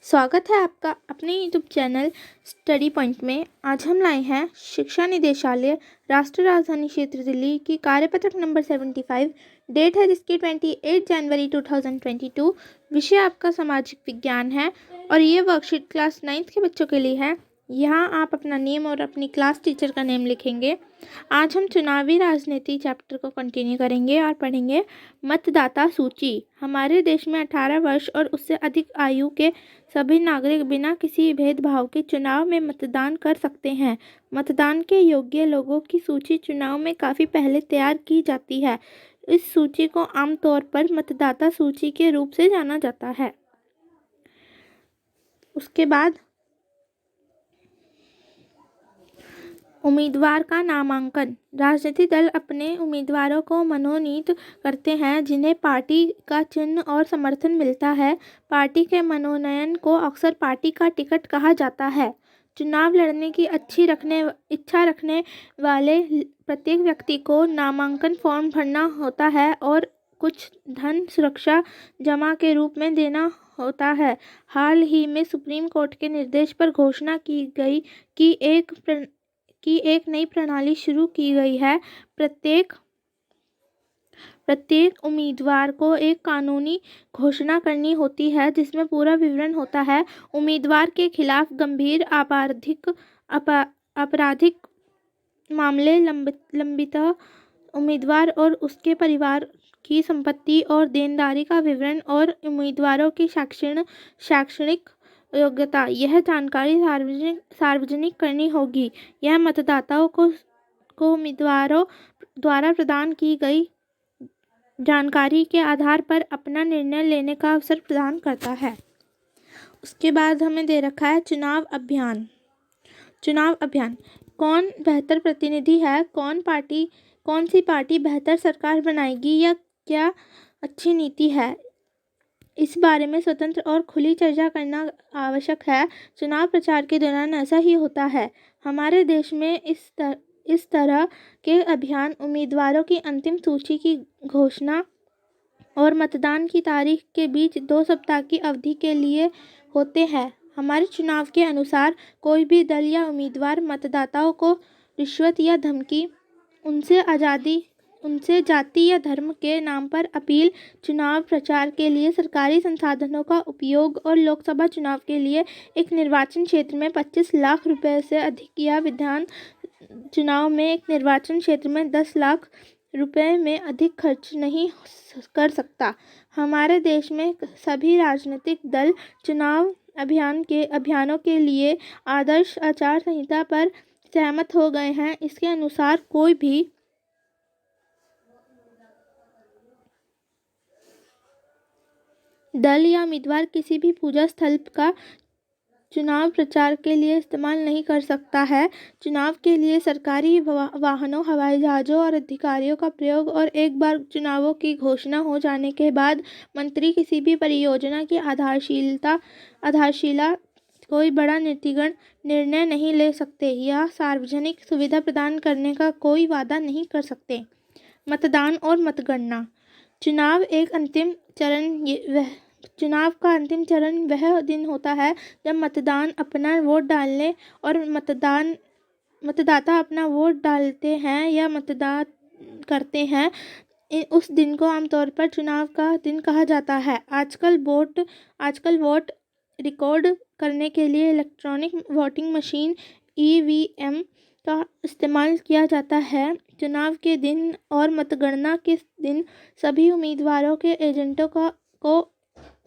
स्वागत है आपका अपने यूट्यूब चैनल स्टडी पॉइंट में। आज हम लाए हैं शिक्षा निदेशालय राष्ट्रीय राजधानी क्षेत्र दिल्ली की कार्यपत्रक नंबर 75। डेट है जिसकी 28 जनवरी 2022। विषय आपका सामाजिक विज्ञान है और ये वर्कशीट क्लास 9th के बच्चों के लिए है। यहाँ आप अपना नेम और अपनी क्लास टीचर का नेम लिखेंगे। आज हम चुनावी राजनीति चैप्टर को कंटिन्यू करेंगे और पढ़ेंगे मतदाता सूची। हमारे देश में 18 वर्ष और उससे अधिक आयु के सभी नागरिक बिना किसी भेदभाव के चुनाव में मतदान कर सकते हैं। मतदान के योग्य लोगों की सूची चुनाव में काफ़ी पहले तैयार की जाती है। इस सूची को आमतौर पर मतदाता सूची के रूप से जाना जाता है। उसके बाद उम्मीदवार का नामांकन। राजनीतिक दल अपने उम्मीदवारों को मनोनीत करते हैं जिन्हें पार्टी का चिन्ह और समर्थन मिलता है। पार्टी के मनोनयन को अक्सर पार्टी का टिकट कहा जाता है। चुनाव लड़ने की इच्छा रखने वाले प्रत्येक व्यक्ति को नामांकन फॉर्म भरना होता है और कुछ धन सुरक्षा जमा के रूप में देना होता है। हाल ही में सुप्रीम कोर्ट के निर्देश पर घोषणा की गई कि एक नई प्रणाली शुरू की गई है। प्रत्येक उम्मीदवार को एक कानूनी घोषणा करनी होती है जिसमें पूरा विवरण होता है। उम्मीदवार के खिलाफ गंभीर आपराधिक मामले लंबित उम्मीदवार और उसके परिवार की संपत्ति और देनदारी का विवरण और उम्मीदवारों की शैक्षणिक योग्यता, यह जानकारी सार्वजनिक करनी होगी। यह मतदाताओं को उम्मीदवारों द्वारा प्रदान की गई जानकारी के आधार पर अपना निर्णय लेने का अवसर प्रदान करता है। उसके बाद हमें दे रखा है चुनाव अभियान। कौन बेहतर प्रतिनिधि है, कौन सी पार्टी बेहतर सरकार बनाएगी या क्या अच्छी नीति है, इस बारे में स्वतंत्र और खुली चर्चा करना आवश्यक है। चुनाव प्रचार के दौरान ऐसा ही होता है। हमारे देश में इस तरह के अभियान उम्मीदवारों की अंतिम सूची की घोषणा और मतदान की तारीख के बीच 2 सप्ताह की अवधि के लिए होते हैं। हमारे चुनाव के अनुसार कोई भी दल या उम्मीदवार मतदाताओं को रिश्वत या धमकी, उनसे जाति या धर्म के नाम पर अपील, चुनाव प्रचार के लिए सरकारी संसाधनों का उपयोग और लोकसभा चुनाव के लिए एक निर्वाचन क्षेत्र में 25 लाख रुपए से अधिक या विधान चुनाव में एक निर्वाचन क्षेत्र में 10 लाख रुपए में अधिक खर्च नहीं कर सकता। हमारे देश में सभी राजनीतिक दल चुनाव अभियानों के लिए आदर्श आचार संहिता पर सहमत हो गए हैं। इसके अनुसार कोई भी दल या उम्मीदवार किसी भी पूजा स्थल का चुनाव प्रचार के लिए इस्तेमाल नहीं कर सकता है। चुनाव के लिए सरकारी वाहनों, हवाई जहाज़ों और अधिकारियों का प्रयोग और एक बार चुनावों की घोषणा हो जाने के बाद मंत्री किसी भी परियोजना की आधारशिला कोई बड़ा नीतिगत निर्णय नहीं ले सकते या सार्वजनिक सुविधा प्रदान करने का कोई वादा नहीं कर सकते। मतदान और मतगणना। चुनाव का अंतिम चरण वह दिन होता है जब मतदाता अपना वोट डालते हैं या मतदान करते हैं। उस दिन को आमतौर पर चुनाव का दिन कहा जाता है। आजकल वोट रिकॉर्ड करने के लिए इलेक्ट्रॉनिक वोटिंग मशीन (ईवीएम) का इस्तेमाल किया जाता है। चुनाव के दिन और मतगणना के दिन सभी उम्मीदवारों के एजेंटों को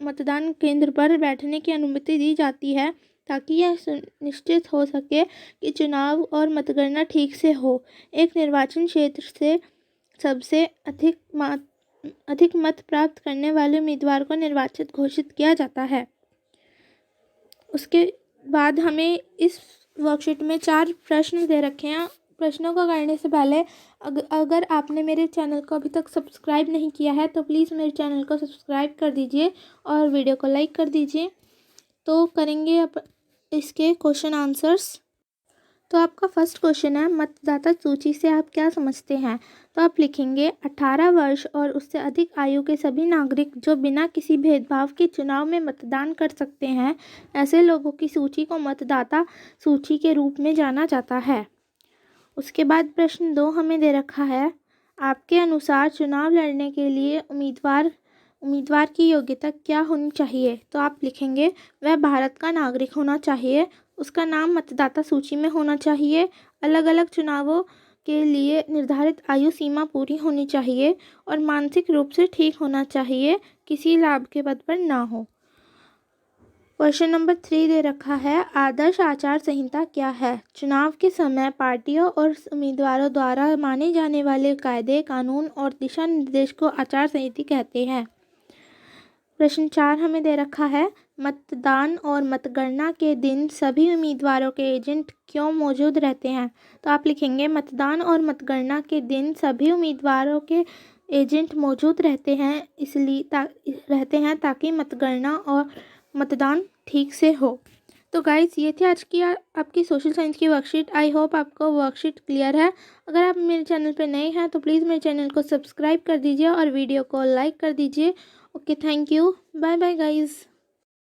मतदान केंद्र पर बैठने की अनुमति दी जाती है ताकि यह सुनिश्चित हो सके कि चुनाव और मतगणना ठीक से हो। एक निर्वाचन क्षेत्र से सबसे अधिक मत प्राप्त करने वाले उम्मीदवार को निर्वाचित घोषित किया जाता है। उसके बाद हमें इस वर्कशीट में 4 प्रश्न दे रखे हैं। प्रश्नों को करने से पहले अगर आपने मेरे चैनल को अभी तक सब्सक्राइब नहीं किया है तो प्लीज़ मेरे चैनल को सब्सक्राइब कर दीजिए और वीडियो को लाइक कर दीजिए। तो करेंगे अब इसके क्वेश्चन आंसर्स। तो आपका फर्स्ट क्वेश्चन है, मतदाता सूची से आप क्या समझते हैं। तो आप लिखेंगे 18 वर्ष और उससे अधिक आयु के सभी नागरिक जो बिना किसी भेदभाव के चुनाव में मतदान कर सकते हैं, ऐसे लोगों की सूची को मतदाता सूची के रूप में जाना जाता है। उसके बाद प्रश्न 2 हमें दे रखा है, आपके अनुसार चुनाव लड़ने के लिए उम्मीदवार की योग्यता क्या होनी चाहिए। तो आप लिखेंगे वह भारत का नागरिक होना चाहिए, उसका नाम मतदाता सूची में होना चाहिए, अलग अलग चुनावों के लिए निर्धारित आयु सीमा पूरी होनी चाहिए और मानसिक रूप से ठीक होना चाहिए, किसी लाभ के पद पर ना हो। क्वेश्चन नंबर 3 दे रखा है, आदर्श आचार संहिता क्या है। चुनाव के समय पार्टियों और उम्मीदवारों द्वारा माने जाने वाले कायदे, कानून और दिशा निर्देश को आचार संहिता कहते हैं। प्रश्न 4 हमें दे रखा है, मतदान और मतगणना के दिन सभी उम्मीदवारों के एजेंट क्यों मौजूद रहते हैं। तो आप लिखेंगे मतदान और मतगणना के दिन सभी उम्मीदवारों के एजेंट मौजूद रहते हैं ताकि मतगणना और मतदान ठीक से हो। तो गाइस, ये थी आज की आपकी सोशल साइंस की वर्कशीट। आई होप आपको वर्कशीट क्लियर है। अगर आप मेरे चैनल पर नए हैं तो प्लीज़ मेरे चैनल को सब्सक्राइब कर दीजिए और वीडियो को लाइक कर दीजिए। Okay, thank you, bye bye guys.